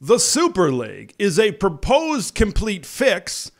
The Super League is a proposed complete fix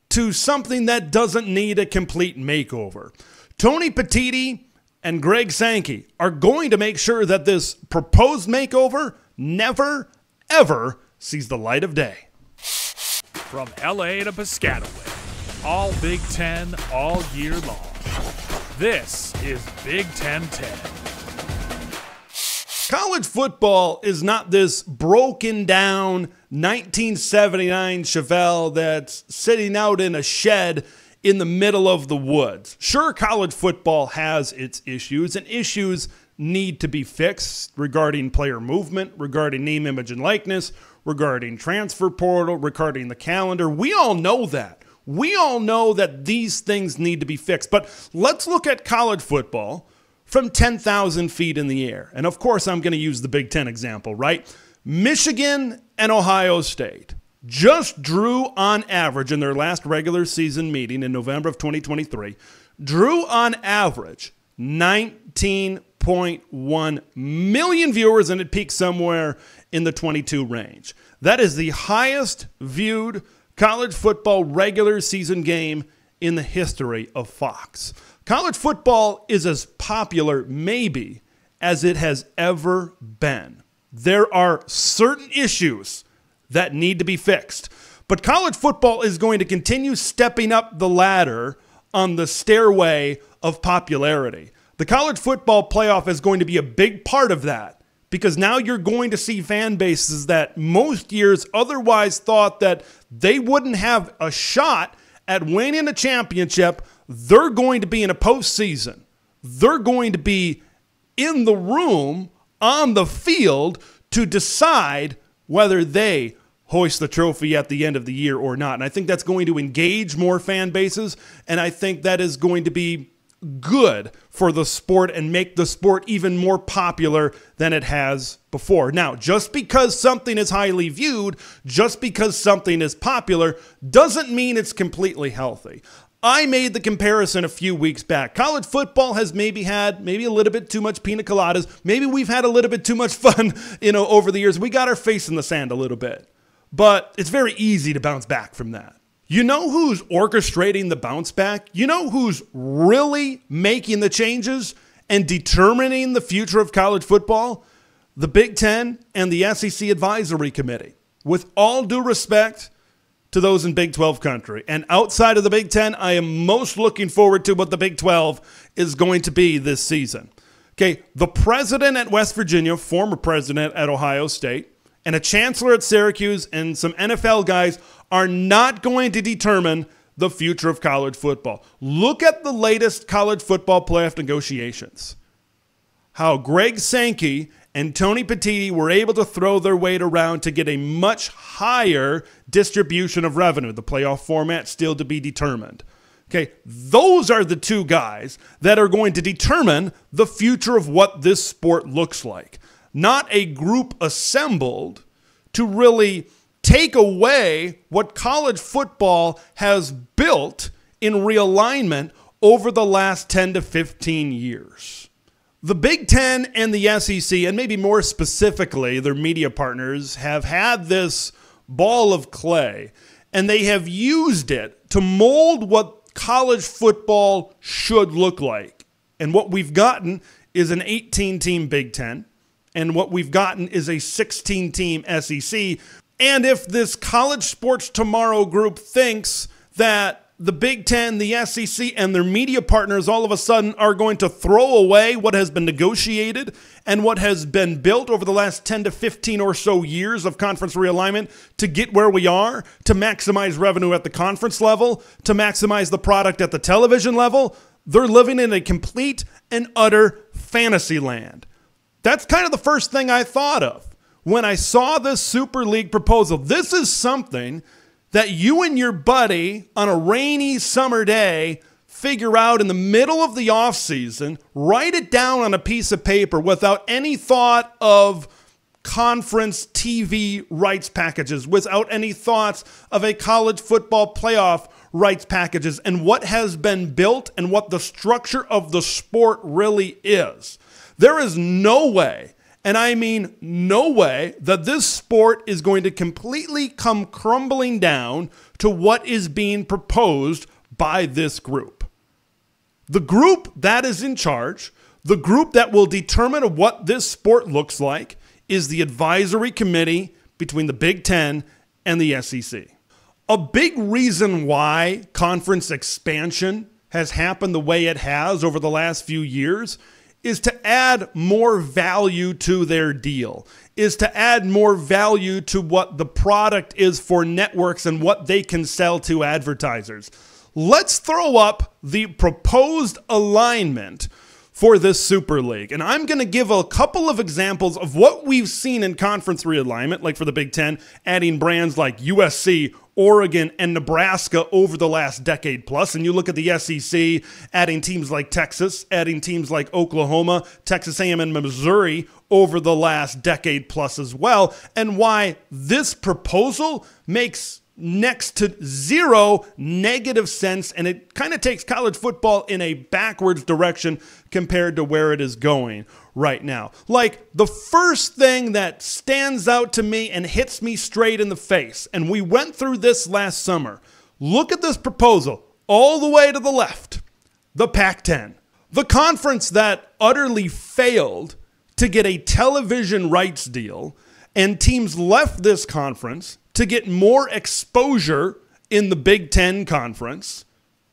to something that doesn't need a complete makeover. Tony Petitti and Greg Sankey are going to make sure that this proposed makeover never, ever sees the light of day. From LA to Piscataway, all Big Ten all year long. This is Big Ten 10. College football is not this broken down 1979 Chevelle that's sitting out in a shed in the middle of the woods. Sure, college football has its issues, and issues need to be fixed regarding player movement, regarding name, image, and likeness, regarding transfer portal, regarding the calendar. We all know that. We all know that these things need to be fixed. But let's look at college football from 10,000 feet in the air. And of course, I'm going to use the Big Ten example, right? Michigan and Ohio State just drew on average in their last regular season meeting in November of 2023, drew on average 19.1 million viewers, and it peaked somewhere in the 22 range. That is the highest viewed college football regular season game in the history of Fox. College football is as popular, maybe, as it has ever been. There are certain issues that need to be fixed. But college football is going to continue stepping up the ladder on the stairway of popularity. The college football playoff is going to be a big part of that, because now you're going to see fan bases that most years otherwise thought that they wouldn't have a shot at winning a championship. They're going to be in a postseason. They're going to be in the room, on the field, to decide whether they hoist the trophy at the end of the year or not. And I think that's going to engage more fan bases, and I think that is going to be good for the sport and make the sport even more popular than it has before. Now, just because something is highly viewed, just because something is popular, doesn't mean it's completely healthy. I made the comparison a few weeks back. College football has maybe had a little bit too much pina coladas. Maybe we've had a little bit too much fun, over the years. We got our face in the sand a little bit. But it's very easy to bounce back from that. You know who's orchestrating the bounce back? You know who's really making the changes and determining the future of college football? The Big Ten and the SEC Advisory Committee. With all due respect to those in Big 12 country. And outside of the Big Ten, I am most looking forward to what the Big 12 is going to be this season. Okay, the president at West Virginia, former president at Ohio State, and a chancellor at Syracuse and some NFL guys are not going to determine the future of college football. Look at the latest college football playoff negotiations. How Greg Sankey and Tony Petitti were able to throw their weight around to get a much higher distribution of revenue. The playoff format still to be determined. Okay, those are the two guys that are going to determine the future of what this sport looks like. Not a group assembled to really take away what college football has built in realignment over the last 10 to 15 years. The Big Ten and the SEC, and maybe more specifically their media partners, have had this ball of clay, and they have used it to mold what college football should look like. And what we've gotten is an 18-team Big Ten, and what we've gotten is a 16-team SEC. And if this College Sports Tomorrow group thinks that the Big Ten, the SEC, and their media partners all of a sudden are going to throw away what has been negotiated and what has been built over the last 10 to 15 or so years of conference realignment to get where we are, to maximize revenue at the conference level, to maximize the product at the television level, they're living in a complete and utter fantasy land. That's kind of the first thing I thought of when I saw this Super League proposal. This is something that you and your buddy on a rainy summer day figure out in the middle of the offseason, write it down on a piece of paper without any thought of conference TV rights packages, without any thoughts of a college football playoff rights packages and what has been built and what the structure of the sport really is. There is no way and I mean no way, that this sport is going to completely come crumbling down to what is being proposed by this group. The group that is in charge, the group that will determine what this sport looks like, is the advisory committee between the Big Ten and the SEC. A big reason why conference expansion has happened the way it has over the last few years is to add more value to their deal, is to add more value to what the product is for networks and what they can sell to advertisers. Let's throw up the proposed alignment for this Super League. And I'm going to give a couple of examples of what we've seen in conference realignment, like for the Big Ten, adding brands like USC, Oregon, and Nebraska over the last decade plus. And you look at the SEC, adding teams like Texas, adding teams like Oklahoma, Texas A&M, and Missouri over the last decade plus as well, and why this proposal makes next to zero negative sense, and it kind of takes college football in a backwards direction compared to where it is going right now. Like, the first thing that stands out to me and hits me straight in the face, and we went through this last summer, look at this proposal all the way to the left, the Pac-10, the conference that utterly failed to get a television rights deal, and teams left this conference to get more exposure in the Big Ten conference.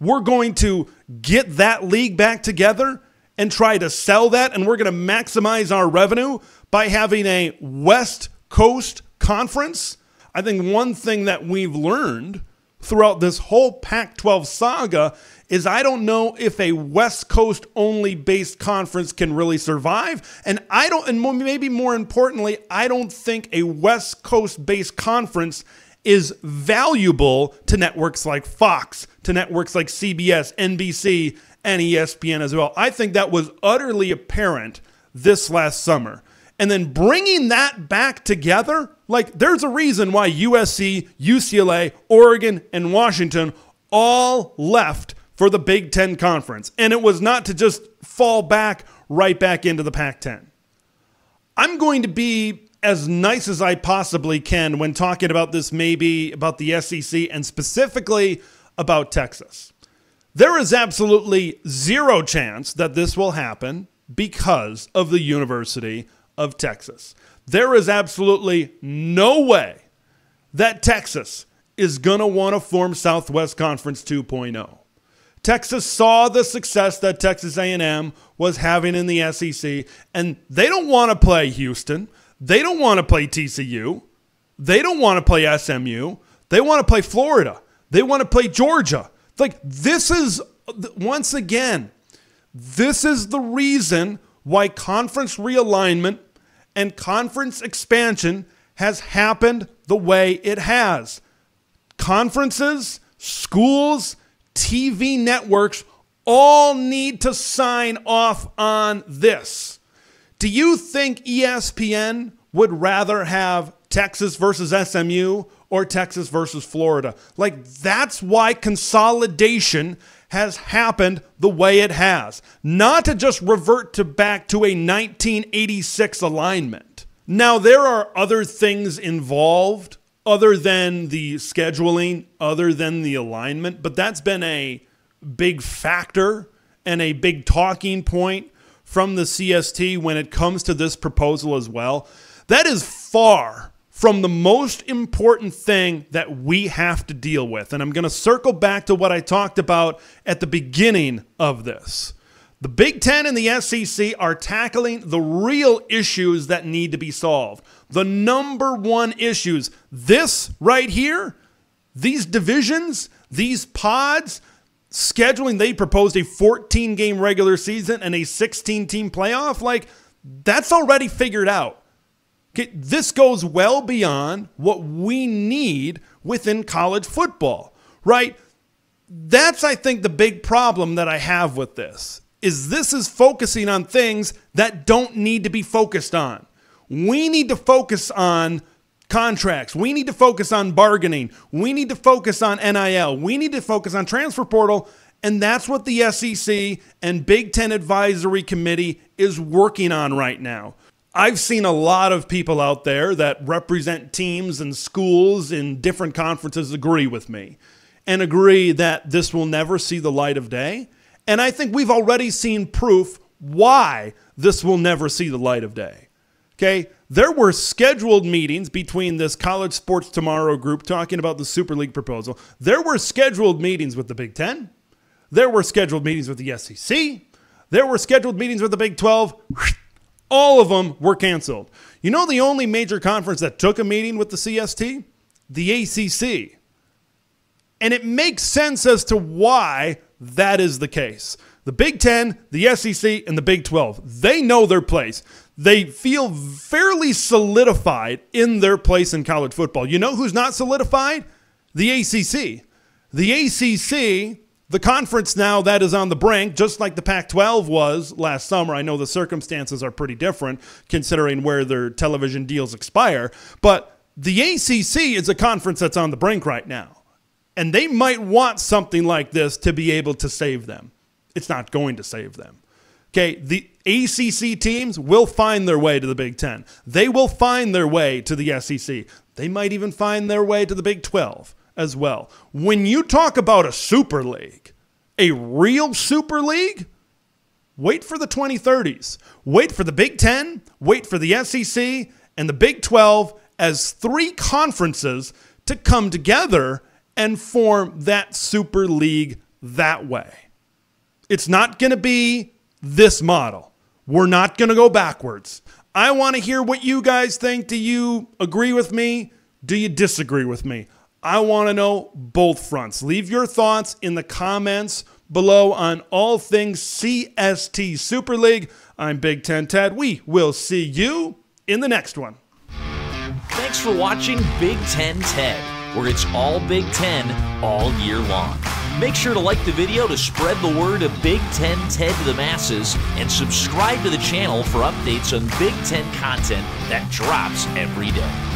We're going to get that league back together and try to sell that, and we're going to maximize our revenue by having a West Coast conference. I think one thing that we've learned throughout this whole Pac-12 saga is I don't know if a West Coast only based conference can really survive. And maybe more importantly, I don't think a West Coast based conference is valuable to networks like Fox, to networks like CBS, NBC, and ESPN as well. I think that was utterly apparent this last summer. And then bringing that back together, like, there's a reason why USC, UCLA, Oregon, and Washington all left for the Big Ten Conference. And it was not to just fall back right back into the Pac-10. I'm going to be as nice as I possibly can when talking about this, maybe about the SEC and specifically about Texas. There is absolutely zero chance that this will happen because of the University of Texas. There is absolutely no way that Texas is going to want to form Southwest Conference 2.0. Texas saw the success that Texas A&M was having in the SEC, and they don't want to play Houston. They don't want to play TCU. They don't want to play SMU. They want to play Florida. They want to play Georgia. Like, this is, once again, this is the reason why conference realignment and conference expansion has happened the way it has. Conferences, schools, TV networks all need to sign off on this. Do you think ESPN would rather have Texas versus SMU or Texas versus Florida? Like, that's why consolidation has happened the way it has. Not to just revert back to a 1986 alignment. Now, there are other things involved other than the scheduling, other than the alignment, but that's been a big factor and a big talking point from the CST when it comes to this proposal as well. That is far from the most important thing that we have to deal with. And I'm going to circle back to what I talked about at the beginning of this. The Big Ten and the SEC are tackling the real issues that need to be solved. The number one issues. This right here, these divisions, these pods, scheduling, they proposed a 14-game regular season and a 16-team playoff. Like, that's already figured out. Okay, this goes well beyond what we need within college football, right? That's, I think, the big problem that I have with this is focusing on things that don't need to be focused on. We need to focus on contracts. We need to focus on bargaining. We need to focus on NIL. We need to focus on transfer portal. And that's what the SEC and Big Ten Advisory Committee is working on right now. I've seen a lot of people out there that represent teams and schools in different conferences agree with me and agree that this will never see the light of day. And I think we've already seen proof why this will never see the light of day. Okay, there were scheduled meetings between this College Sports Tomorrow group talking about the Super League proposal. There were scheduled meetings with the Big Ten. There were scheduled meetings with the SEC. There were scheduled meetings with the Big 12. All of them were canceled. You know the only major conference that took a meeting with the CST? The ACC. And it makes sense as to why that is the case. The Big 10, the SEC, and the Big 12, they know their place. They feel fairly solidified in their place in college football. You know who's not solidified? The ACC. The ACC, the conference now that is on the brink, just like the Pac-12 was last summer. I know the circumstances are pretty different considering where their television deals expire, but the ACC is a conference that's on the brink right now, and they might want something like this to be able to save them. It's not going to save them. Okay, the ACC teams will find their way to the Big Ten. They will find their way to the SEC. They might even find their way to the Big 12 as well. When you talk about a super league, a real super league, wait for the 2030s. Wait for the Big Ten, wait for the SEC, and the Big 12 as three conferences to come together and form that super league that way. It's not going to be this model. We're not going to go backwards. I want to hear what you guys think. Do you agree with me? Do you disagree with me? I want to know both fronts. Leave your thoughts in the comments below on all things CST Super League. I'm Big Ten Ted. We will see you in the next one. Thanks for watching Big Ten Ted, where it's all Big Ten all year long. Make sure to like the video to spread the word of Big Ten Ted to the masses, and subscribe to the channel for updates on Big Ten content that drops every day.